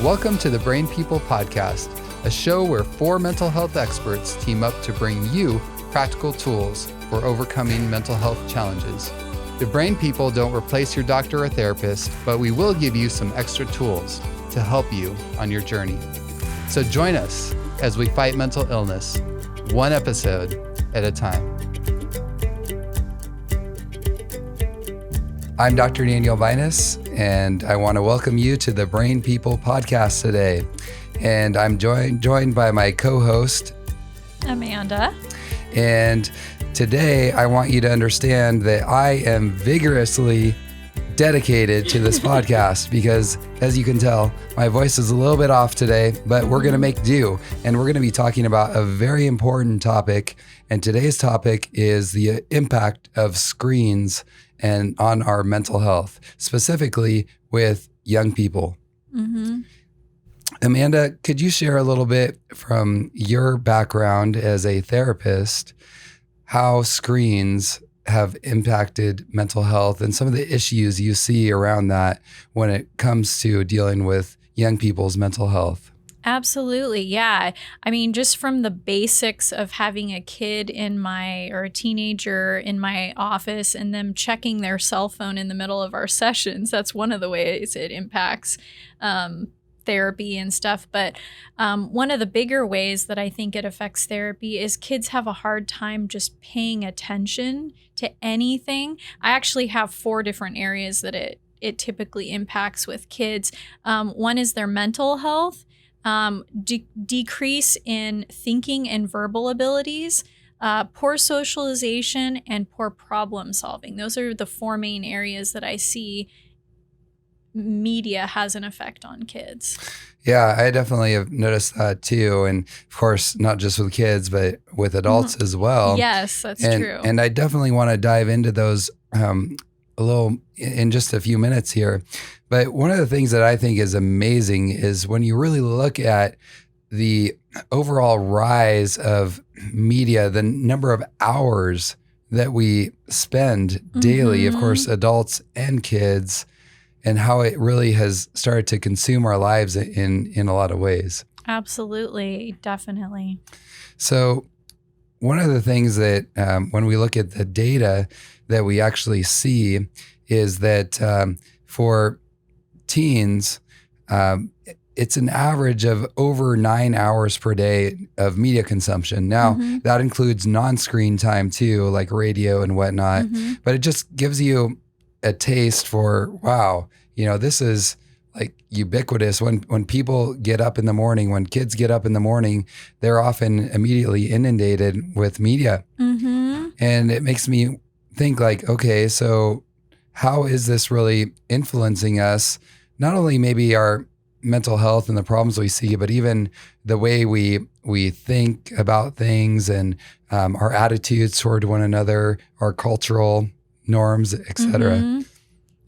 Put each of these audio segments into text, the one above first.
Welcome to the Brain People Podcast, a show where four mental health experts team up to bring you practical tools for overcoming mental health challenges. The Brain People don't replace your doctor or therapist, but we will give you some extra tools to help you on your journey. So join us as we fight mental illness, one episode at a time. I'm Dr. Daniel Binus, and I want to welcome you to the Brain People Podcast today. And I'm joined by my co-host, Amanda. And today I want you to understand that I am vigorously dedicated to this podcast because, as you can tell, my voice is a little bit off today, but we're going to make do. And we're going to be talking about a very important topic. And today's topic is the impact of screens and on our mental health, specifically with young people. Mm-hmm. Amanda, could you share a little bit from your background as a therapist, how screens have impacted mental health and some of the issues you see around that when it comes to dealing with young people's mental health? Absolutely. Yeah. I mean, just from the basics of having a kid or a teenager in my office and them checking their cell phone in the middle of our sessions, that's one of the ways it impacts therapy and stuff. But one of the bigger ways that I think it affects therapy is kids have a hard time just paying attention to anything. I actually have 4 different areas that it typically impacts with kids. One is their mental health. Decrease in thinking and verbal abilities, poor socialization, and poor problem solving. Those are the 4 main areas that I see media has an effect on kids. Yeah, I definitely have noticed that too. And of course, not just with kids, but with adults as well. Yes, that's true. And I definitely want to dive into those a little in just a few minutes here. But one of the things that I think is amazing is when you really look at the overall rise of media, the number of hours that we spend daily, of course, adults and kids, and how it really has started to consume our lives in a lot of ways. Absolutely, definitely. So one of the things that when we look at the data that we actually see is that for teens, it's an average of over 9 hours per day of media consumption. Now, that includes non-screen time too, like radio and whatnot, but it just gives you a taste for, wow, this is like ubiquitous. When people get up in the morning, when kids get up in the morning, they're often immediately inundated with media. And it makes me think like, okay, so how is this really influencing us? Not only maybe our mental health and the problems we see, but even the way we think about things and our attitudes toward one another, our cultural norms, et cetera.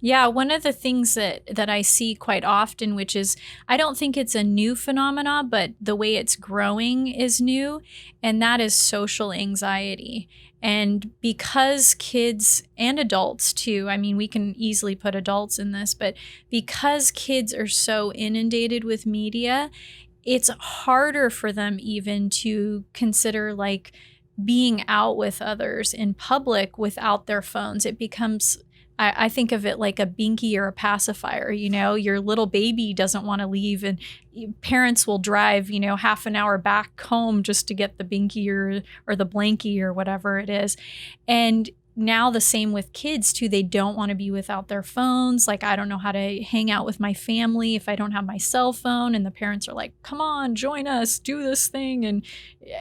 Yeah, one of the things that I see quite often, which is, I don't think it's a new phenomena, but the way it's growing is new, and that is social anxiety. And because kids and adults too, I mean, we can easily put adults in this, but because kids are so inundated with media, it's harder for them even to consider like being out with others in public without their phones. It becomes, I think of it like a binky or a pacifier. Your little baby doesn't want to leave, and parents will drive, half an hour back home just to get the binky or the blankie or whatever it is. And now the same with kids too. They don't want to be without their phones. Like, I don't know how to hang out with my family if I don't have my cell phone. And the parents are like, come on, join us, do this thing and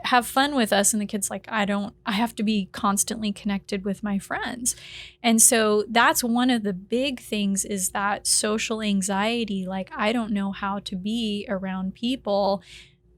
have fun with us. And the kid's like, I have to be constantly connected with my friends. And so that's one of the big things, is that social anxiety. Like, I don't know how to be around people.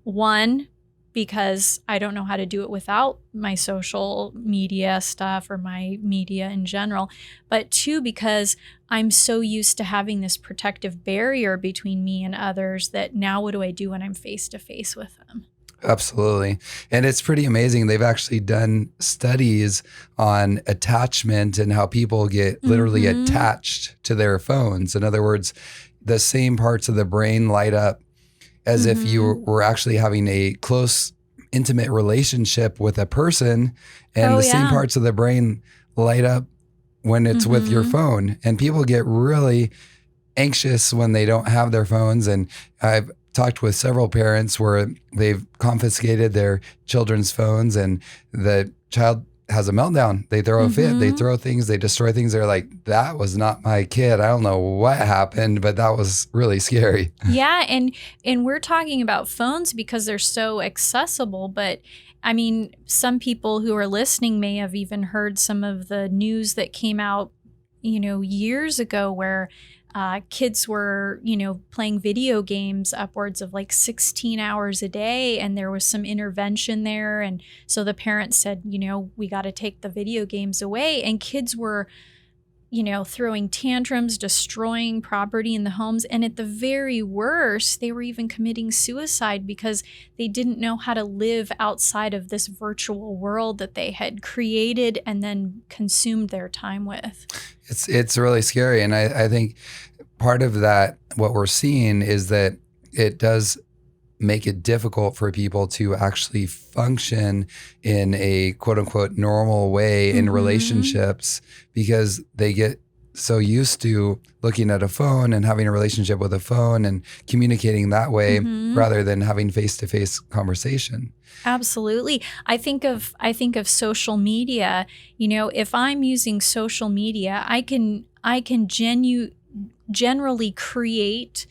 One, because I don't know how to do it without my social media stuff or my media in general. But 2, because I'm so used to having this protective barrier between me and others that now what do I do when I'm face to face with them? Absolutely. And it's pretty amazing. They've actually done studies on attachment and how people get literally attached to their phones. In other words, the same parts of the brain light up as if you were actually having a close, intimate relationship with a person, and the same parts of the brain light up when it's with your phone. And people get really anxious when they don't have their phones. And I've talked with several parents where they've confiscated their children's phones, and the child has a meltdown. They throw a fit, they throw things, they destroy things. They're like, that was not my kid. I don't know what happened, but that was really scary. Yeah. And we're talking about phones because they're so accessible. But I mean, some people who are listening may have even heard some of the news that came out, years ago, where kids were, playing video games upwards of like 16 hours a day, and there was some intervention there. And so the parents said, we got to take the video games away. And kids were, throwing tantrums, destroying property in the homes. And at the very worst, they were even committing suicide because they didn't know how to live outside of this virtual world that they had created and then consumed their time with. It's really scary. And I think part of that, what we're seeing is that it does make it difficult for people to actually function in a quote unquote normal way in relationships, because they get so used to looking at a phone and having a relationship with a phone and communicating that way rather than having face-to-face conversation. Absolutely. I think of social media. If I'm using social media, I can generally create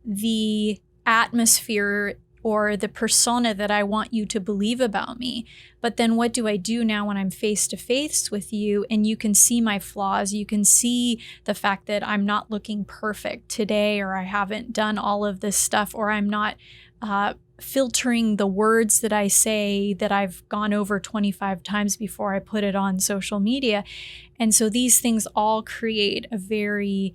the atmosphere or the persona that I want you to believe about me. But then what do I do now when I'm face to face with you and you can see my flaws? You can see the fact that I'm not looking perfect today, or I haven't done all of this stuff, or I'm not filtering the words that I say that I've gone over 25 times before I put it on social media. And so these things all create a very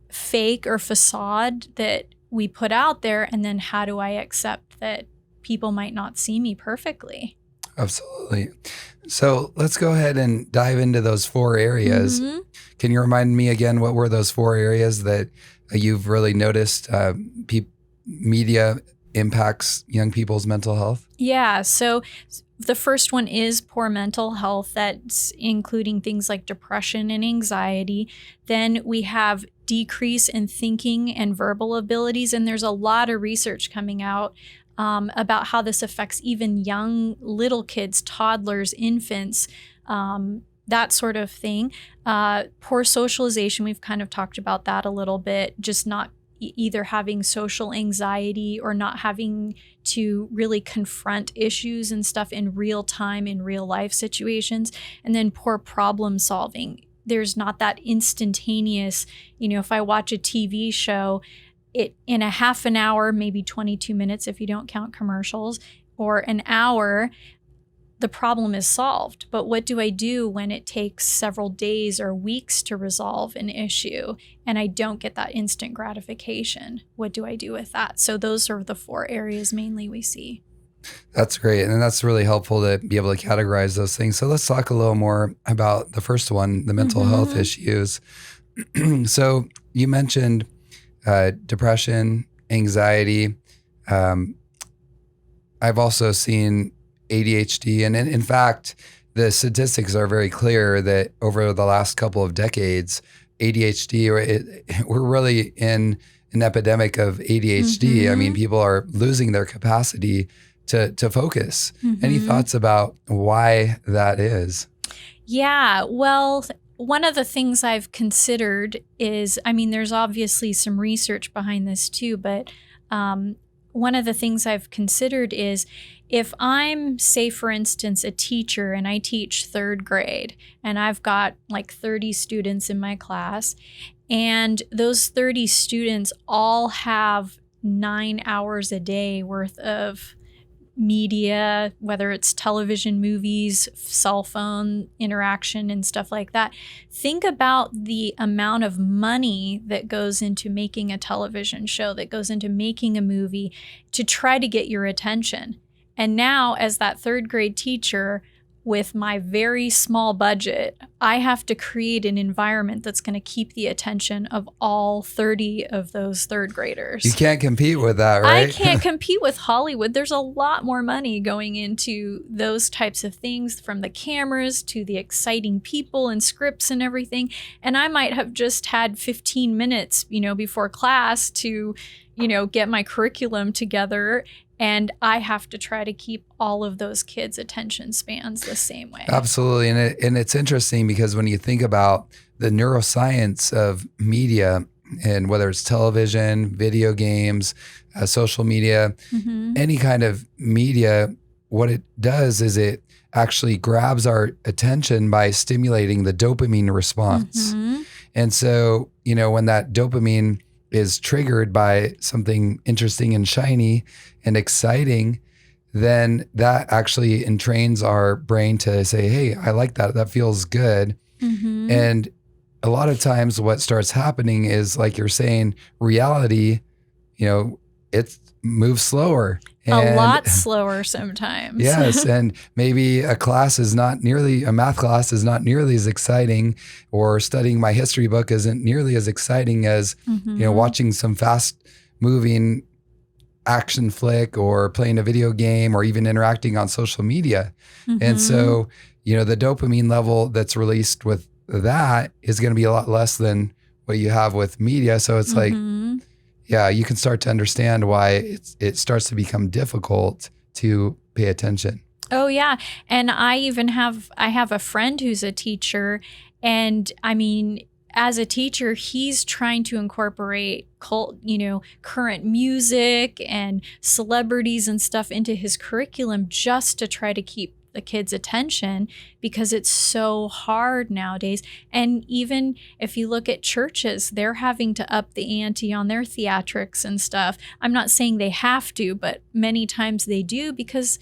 fake or facade that we put out there. And then how do I accept that people might not see me perfectly? Absolutely. So let's go ahead and dive into those 4 areas. Can you remind me again, what were those 4 areas that you've really noticed media impacts young people's mental health? Yeah. So the first one is poor mental health. That's including things like depression and anxiety. Then we have decrease in thinking and verbal abilities. And there's a lot of research coming out about how this affects even young little kids, toddlers, infants, that sort of thing. Poor socialization, we've kind of talked about that a little bit, just not either having social anxiety or not having to really confront issues and stuff in real time, in real life situations. And then poor problem solving. There's not that instantaneous, if I watch a TV show, it in a half an hour, maybe 22 minutes if you don't count commercials, or an hour, the problem is solved. But what do I do when it takes several days or weeks to resolve an issue and I don't get that instant gratification? What do I do with that? So those are the 4 areas mainly we see. That's great. And that's really helpful to be able to categorize those things. So let's talk a little more about the first one, the mental health issues. So you mentioned depression, anxiety. I've also seen ADHD. And in fact, the statistics are very clear that over the last couple of decades, ADHD, we're really in an epidemic of ADHD. I mean, people are losing their capacity to focus. Any thoughts about why that is? Yeah, well, one of the things I've considered is, there's obviously some research behind this too, but one of the things I've considered is if I'm, say, for instance, a teacher and I teach 3rd grade and I've got like 30 students in my class, and those 30 students all have 9 hours a day worth of media, whether it's television, movies, cell phone interaction and stuff like that. Think about the amount of money that goes into making a television show, that goes into making a movie to try to get your attention. And now as that 3rd grade teacher, with my very small budget, I have to create an environment that's going to keep the attention of all 30 of those third graders. You can't compete with that, right? I can't compete with Hollywood. There's a lot more money going into those types of things, from the cameras to the exciting people and scripts and everything. And I might have just had 15 minutes, before class to, get my curriculum together. And I have to try to keep all of those kids' attention spans the same way. Absolutely. And it's interesting because when you think about the neuroscience of media, and whether it's television, video games, social media, any kind of media, what it does is it actually grabs our attention by stimulating the dopamine response. And so, when that dopamine is triggered by something interesting and shiny and exciting, then that actually entrains our brain to say, hey, I like that. That feels good. And a lot of times what starts happening is, like you're saying, reality, it moves slower. A lot slower sometimes. Yes. And maybe a math class is not nearly as exciting, or studying my history book isn't nearly as exciting as, watching some fast moving action flick, or playing a video game, or even interacting on social media. And so, the dopamine level that's released with that is going to be a lot less than what you have with media. So it's like, you can start to understand why it starts to become difficult to pay attention. Oh yeah. And I have a friend who's a teacher, and I mean, as a teacher, he's trying to incorporate current music and celebrities and stuff into his curriculum just to try to keep the kids' attention, because it's so hard nowadays. And even if you look at churches, they're having to up the ante on their theatrics and stuff. I'm not saying they have to, but many times they do, because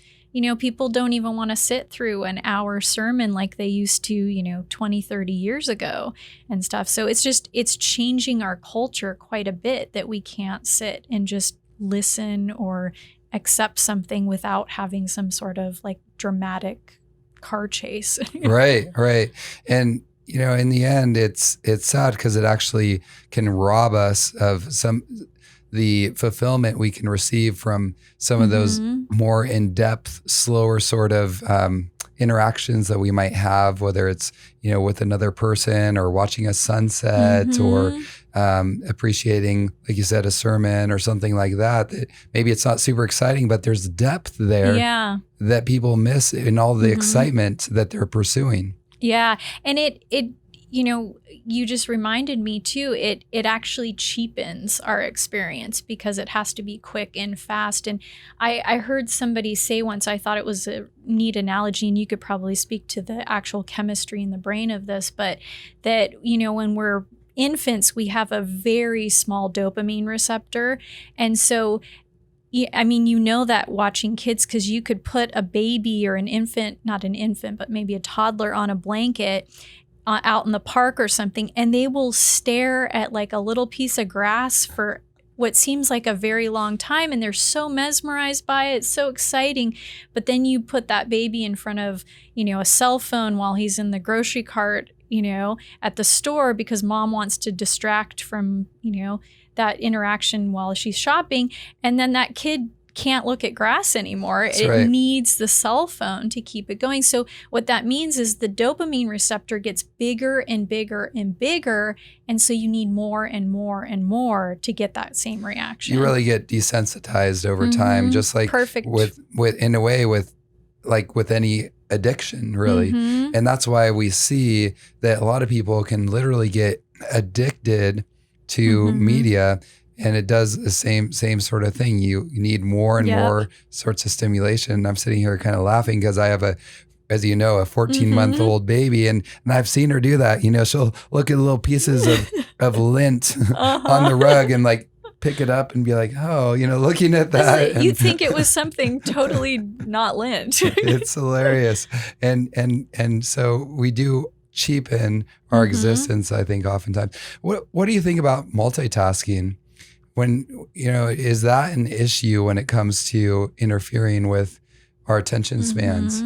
people don't even want to sit through an hour sermon like they used to, 20, 30 years ago and stuff. So it's changing our culture quite a bit, that we can't sit and just listen or accept something without having some sort of like dramatic car chase. Right. And, in the end, it's sad, because it actually can rob us of the fulfillment we can receive from some of those more in-depth, slower sort of interactions that we might have, whether it's, with another person, or watching a sunset, or appreciating, like you said, a sermon or something like that. Maybe it's not super exciting, but there's depth there that people miss in all the excitement that they're pursuing. Yeah. And it you just reminded me too, it actually cheapens our experience, because it has to be quick and fast. And I heard somebody say once, I thought it was a neat analogy, and you could probably speak to the actual chemistry in the brain of this, but that, when we're infants, we have a very small dopamine receptor. And so that watching kids, because you could put a baby or an infant, not an infant, but maybe a toddler, on a blanket out in the park or something, and they will stare at like a little piece of grass for what seems like a very long time, and they're so mesmerized by it. It's so exciting. But then you put that baby in front of, a cell phone while he's in the grocery cart, at the store, because mom wants to distract from, that interaction while she's shopping. And then that kid can't look at grass anymore. That's it right. needs the cell phone to keep it going. So what that means is the dopamine receptor gets bigger and bigger and bigger. And so you need more and more and more to get that same reaction. You really get desensitized over time, just like Perfect. with in a way with any addiction, really. And that's why we see that a lot of people can literally get addicted to media. And it does the same sort of thing. You need more and more sorts of stimulation. I'm sitting here kind of laughing because I have as you know, a 14-month-old baby, and I've seen her do that. She'll look at little pieces of lint on the rug and like pick it up and be like, oh, looking at that. You'd think it was something totally not lint. It's hilarious. And so we do cheapen our existence, I think, oftentimes. What do you think about multitasking? When, is that an issue when it comes to interfering with our attention spans.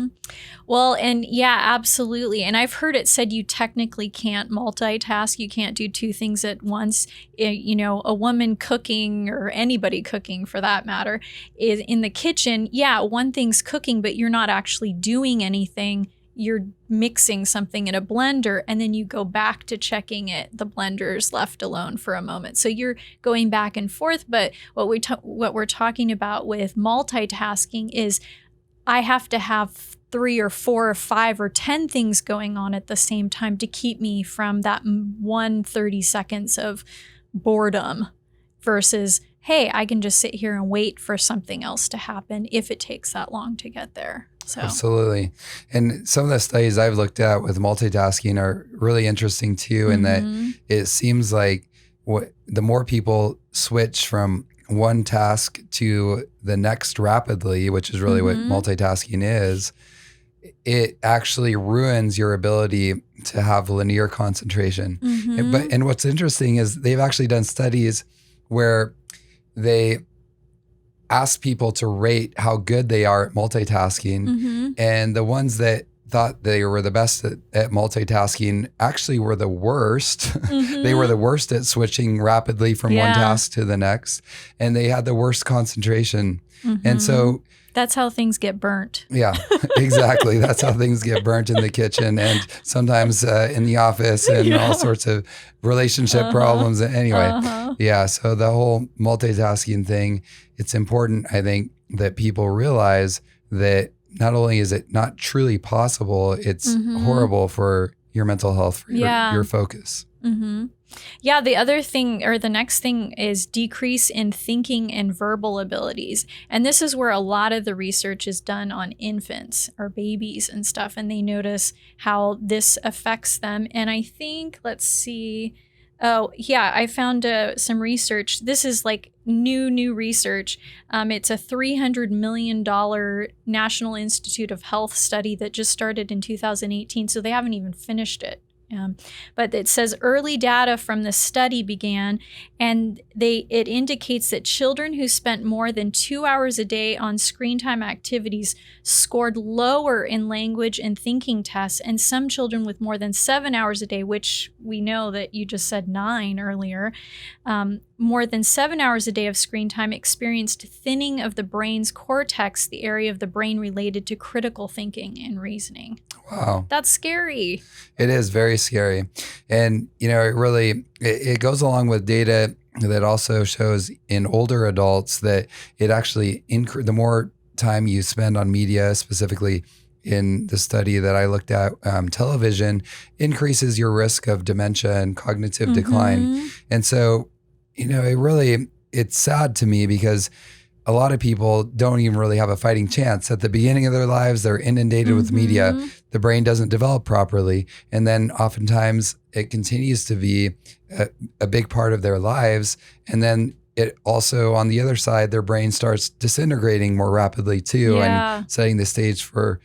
Well, and yeah, absolutely. And I've heard it said you technically can't multitask. You can't do two things at once. You know, a woman cooking, or anybody cooking for that matter, is in the kitchen. Yeah, one thing's cooking, but you're not actually doing anything. You're mixing something in a blender, and then you go back to checking it. The blender's left alone for a moment. So you're going back and forth. But what we're talking about with multitasking is I have to have 3 or 4 or 5 or 10 things going on at the same time to keep me from that 30 seconds of boredom versus, hey, I can just sit here and wait for something else to happen if it takes that long to get there. So. Absolutely. And some of the studies I've looked at with multitasking are really interesting too, in that it seems like the more people switch from one task to the next rapidly, which is really what multitasking is, it actually ruins your ability to have linear concentration. And what's interesting is they've actually done studies where they ask people to rate how good they are at multitasking. And the ones that thought they were the best at multitasking actually were the worst. They were the worst at switching rapidly from one task to the next. And they had the worst concentration. And so that's how things get burnt. Yeah, exactly. That's how things get burnt in the kitchen, and sometimes in the office, and all sorts of relationship problems. Anyway, yeah, so the whole multitasking thing, it's important, I think, that people realize that not only is it not truly possible, it's horrible for your mental health, for your focus. Yeah, the other thing, or the next thing, is decrease in thinking and verbal abilities. And this is where a lot of the research is done on infants or babies and stuff. And they notice how this affects them. And I think, let's see. Oh, yeah, I found some research. This is like new research. It's a $300 million National Institute of Health study that just started in 2018. So they haven't even finished it. But it says early data from the study began, and it indicates that children who spent more than 2 hours a day on screen time activities scored lower in language and thinking tests, and some children with more than 7 hours a day, which we know that you just said 9 earlier, more than 7 hours a day of screen time experienced thinning of the brain's cortex, the area of the brain related to critical thinking and reasoning. Wow. That's scary. It is very scary. And, you know, it goes along with data that also shows in older adults that it actually, the more time you spend on media, specifically in the study that I looked at, television increases your risk of dementia and cognitive decline. And so, you know, it's sad to me because a lot of people don't even really have a fighting chance. At the beginning of their lives, they're inundated with media. The brain doesn't develop properly. And then oftentimes it continues to be a big part of their lives. And then it also, on the other side, their brain starts disintegrating more rapidly too, and setting the stage for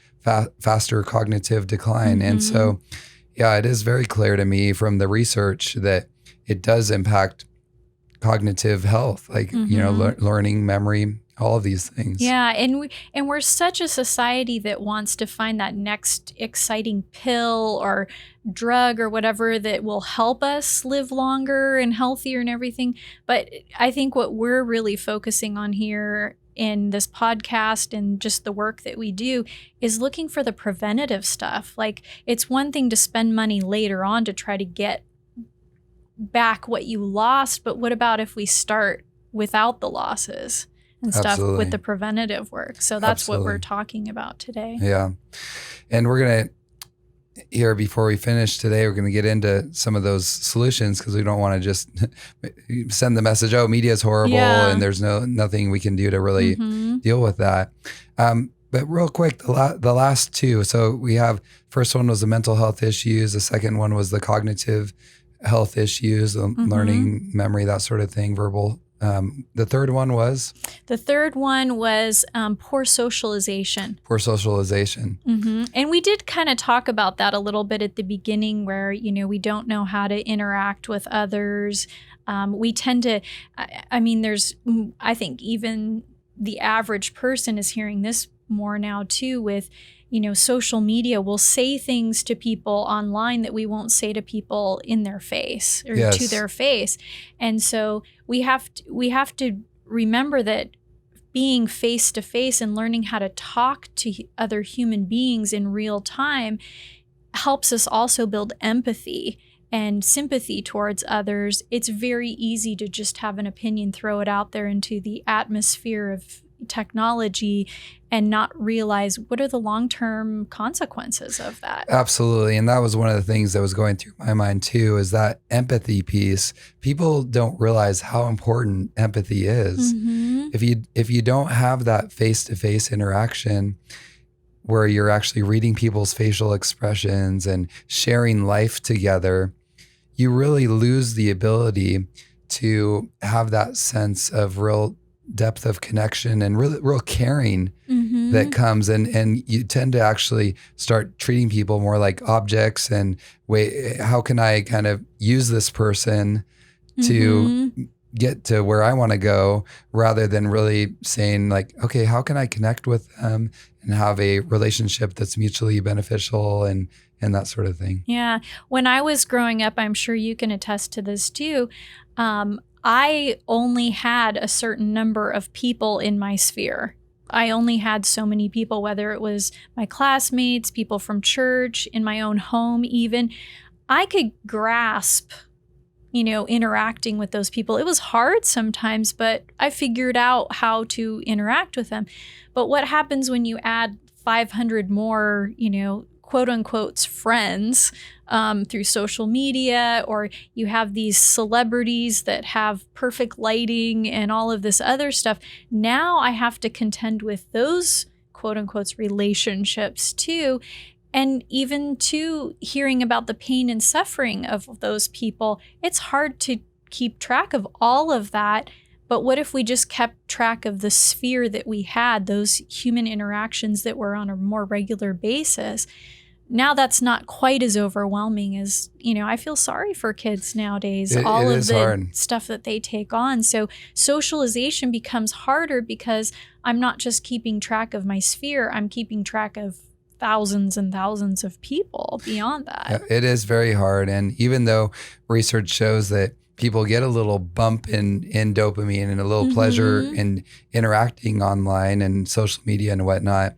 faster cognitive decline. And so, yeah, it is very clear to me from the research that it does impact cognitive health, like, you know, learning, memory, all of these things. Yeah, and we're such a society that wants to find that next exciting pill or drug or whatever that will help us live longer and healthier and everything. But I think what we're really focusing on here in this podcast and just the work that we do is looking for the preventative stuff. Like, it's one thing to spend money later on to try to get back what you lost, but what about if we start without the losses and stuff with the preventative work? So that's what we're talking about today. Yeah. And we're going to, here before we finish today, we're going to get into some of those solutions, because we don't want to just send the message, oh, media is horrible and there's nothing we can do to really deal with that. But real quick, the last two. So we have, first one was the mental health issues. The second one was the cognitive health issues, learning, memory, that sort of thing, verbal. The third one was? The third one was poor socialization. Poor socialization. And we did kind of talk about that a little bit at the beginning, where, you know, we don't know how to interact with others. We tend to, I think even the average person is hearing this more now too with, social media. We'll say things to people online that we won't say to people in their face or Yes. to their face. And so we have to remember that being face to face and learning how to talk to other human beings in real time helps us also build empathy and sympathy towards others. It's very easy to just have an opinion, throw it out there into the atmosphere of technology and not realize what are the long-term consequences of that. Absolutely. And that was one of the things that was going through my mind too, is that empathy piece. People don't realize how important empathy is. Mm-hmm. If you don't have that face-to-face interaction where you're actually reading people's facial expressions and sharing life together, you really lose the ability to have that sense of real depth of connection and real caring Mm-hmm. that comes, and you tend to actually start treating people more like objects and wait, how can I kind of use this person to Mm-hmm. get to where I want to go, rather than really saying like, okay, how can I connect with them and have a relationship that's mutually beneficial and that sort of thing. Yeah. When I was growing up, I'm sure you can attest to this too. I only had a certain number of people in my sphere. I only had so many people, whether it was my classmates, people from church, in my own home even. I could grasp, interacting with those people. It was hard sometimes, but I figured out how to interact with them. But what happens when you add 500 more, quote unquote friends through social media, or you have these celebrities that have perfect lighting and all of this other stuff? Now I have to contend with those quote unquote relationships too. And even to hearing about the pain and suffering of those people, it's hard to keep track of all of that. But what if we just kept track of the sphere that we had, those human interactions that were on a more regular basis? Now that's not quite as overwhelming as, I feel sorry for kids nowadays, all of the hard stuff that they take on. So socialization becomes harder because I'm not just keeping track of my sphere, I'm keeping track of thousands and thousands of people beyond that. Yeah, it is very hard. And even though research shows that people get a little bump in dopamine and a little pleasure in interacting online and social media and whatnot,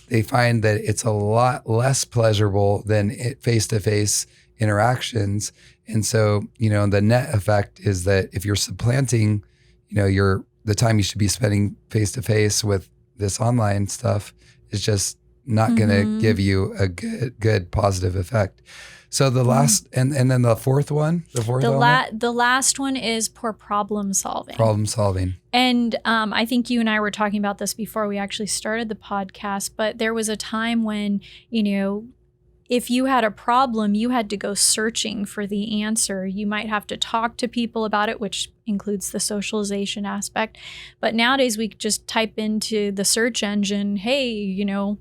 they find that it's a lot less pleasurable than face-to-face interactions. And so, the net effect is that if you're supplanting, the time you should be spending face-to-face with this online stuff is just not going to give you a good positive effect. So the last, and then the fourth one, the last one is poor problem solving. And I think you and I were talking about this before we actually started the podcast, but there was a time when, if you had a problem, you had to go searching for the answer. You might have to talk to people about it, which includes the socialization aspect. But nowadays we just type into the search engine, hey,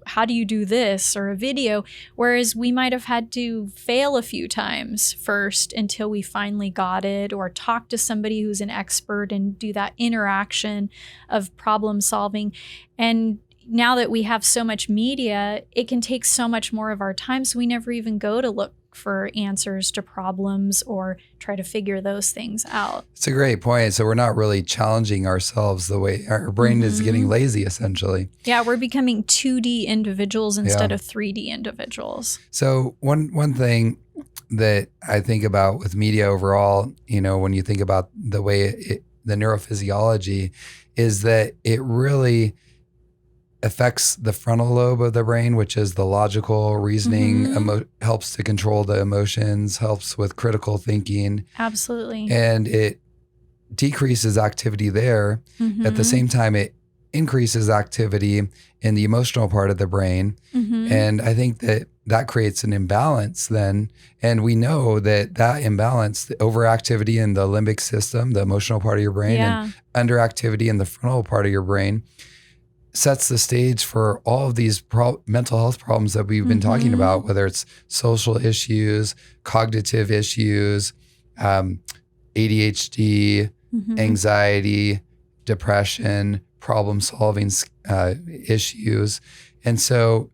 how do you do this, or a video, whereas we might have had to fail a few times first until we finally got it, or talk to somebody who's an expert and do that interaction of problem solving. And now that we have so much media, it can take so much more of our time. So we never even go to look for answers to problems or try to figure those things out. It's a great point. So we're not really challenging ourselves the way our brain is getting lazy, essentially. Yeah, we're becoming 2D individuals instead of 3D individuals. So one thing that I think about with media overall, when you think about the way the neurophysiology, is that it really affects the frontal lobe of the brain, which is the logical reasoning, helps to control the emotions, helps with critical thinking. Absolutely. And it decreases activity there. At the same time, it increases activity in the emotional part of the brain. And I think that creates an imbalance then. And we know that imbalance, the overactivity in the limbic system, the emotional part of your brain, and underactivity in the frontal part of your brain, sets the stage for all of these mental health problems that we've been talking about, whether it's social issues, cognitive issues, ADHD, anxiety, depression, problem solving issues. And so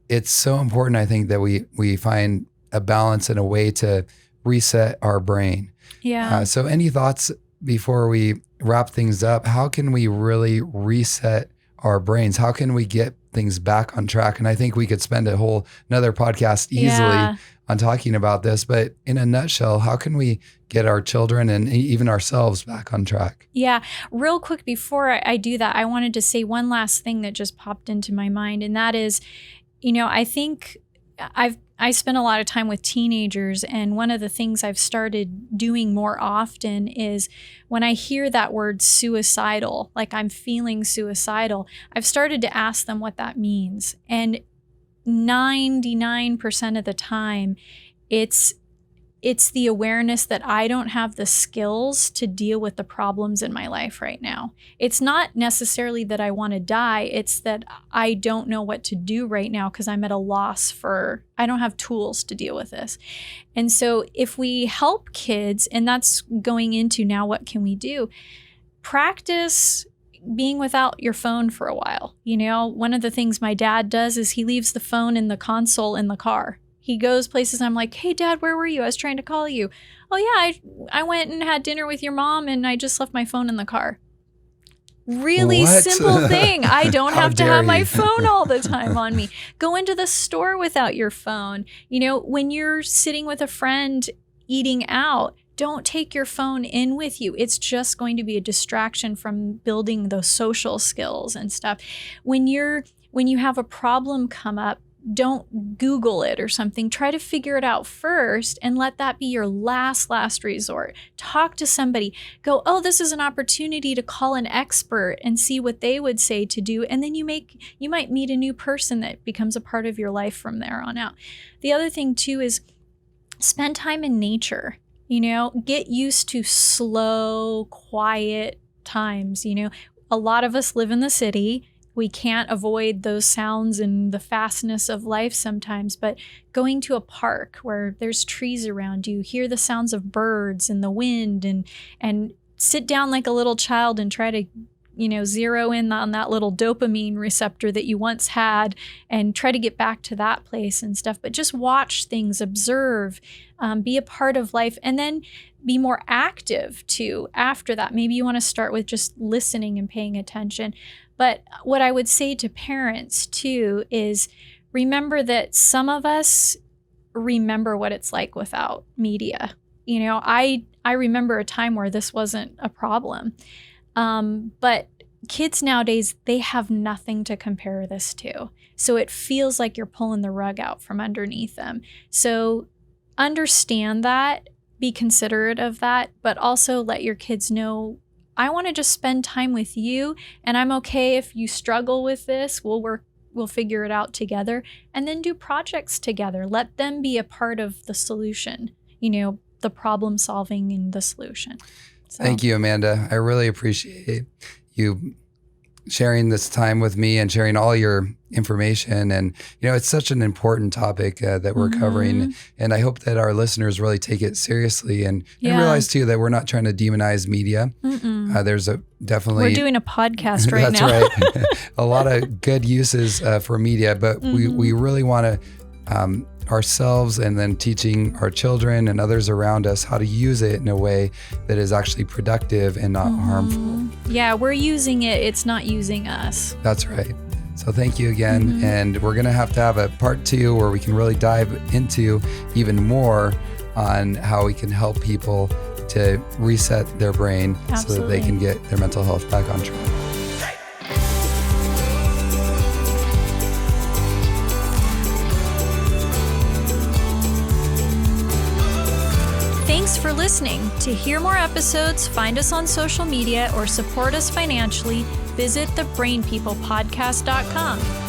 it's so important, I think, that we find a balance and a way to reset our brain. Yeah. So any thoughts before we wrap things up? How can we really reset our brains? How can we get things back on track? And I think we could spend another podcast easily on talking about this, but in a nutshell, how can we get our children and even ourselves back on track? Yeah. Real quick, before I do that, I wanted to say one last thing that just popped into my mind. And that is, I think I spend a lot of time with teenagers, and one of the things I've started doing more often is when I hear that word suicidal, like I'm feeling suicidal, I've started to ask them what that means. And 99% of the time, it's the awareness that I don't have the skills to deal with the problems in my life right now. It's not necessarily that I want to die. It's that I don't know what to do right now because I'm at a loss I don't have tools to deal with this. And so if we help kids, and that's going into now, what can we do? Practice being without your phone for a while. One of the things my dad does is he leaves the phone in the console in the car. He goes places and I'm like, hey, Dad, where were you? I was trying to call you. Oh, yeah, I went and had dinner with your mom and I just left my phone in the car. Really simple thing. I don't have to have my phone all the time on me. Go into the store without your phone. When you're sitting with a friend eating out, don't take your phone in with you. It's just going to be a distraction from building those social skills and stuff. When you have a problem come up, don't Google it or something. Try to figure it out first and let that be your last resort. Talk to somebody. Go, oh, this is an opportunity to call an expert and see what they would say to do. And then you might meet a new person that becomes a part of your life from there on out. The other thing too is spend time in nature. Get used to slow, quiet times. A lot of us live in the city. We can't avoid those sounds and the fastness of life sometimes, but going to a park where there's trees around you, hear the sounds of birds and the wind, and sit down like a little child and try to, zero in on that little dopamine receptor that you once had and try to get back to that place and stuff. But just watch things, observe, be a part of life, and then be more active too after that. Maybe you want to start with just listening and paying attention. But what I would say to parents too is remember that some of us remember what it's like without media. I remember a time where this wasn't a problem. But kids nowadays, they have nothing to compare this to. So it feels like you're pulling the rug out from underneath them. So understand that, be considerate of that, but also let your kids know, I want to just spend time with you, and I'm okay if you struggle with this. We'll figure it out together, and then do projects together. Let them be a part of the solution, the problem solving and the solution. So. Thank you, Amanda. I really appreciate you sharing this time with me and sharing all your information. And, it's such an important topic that we're covering. And I hope that our listeners really take it seriously and realize too that we're not trying to demonize media. There's definitely... We're doing a podcast right now. That's right. A lot of good uses for media, but we really want to ourselves and then teaching our children and others around us how to use it in a way that is actually productive and not harmful. Yeah, we're using it. It's not using us. That's right. So thank you again. And we're going to have a part 2 where we can really dive into even more on how we can help people to reset their brain so that they can get their mental health back on track. Thanks for listening. To hear more episodes, find us on social media, or support us financially, visit thebrainpeoplepodcast.com.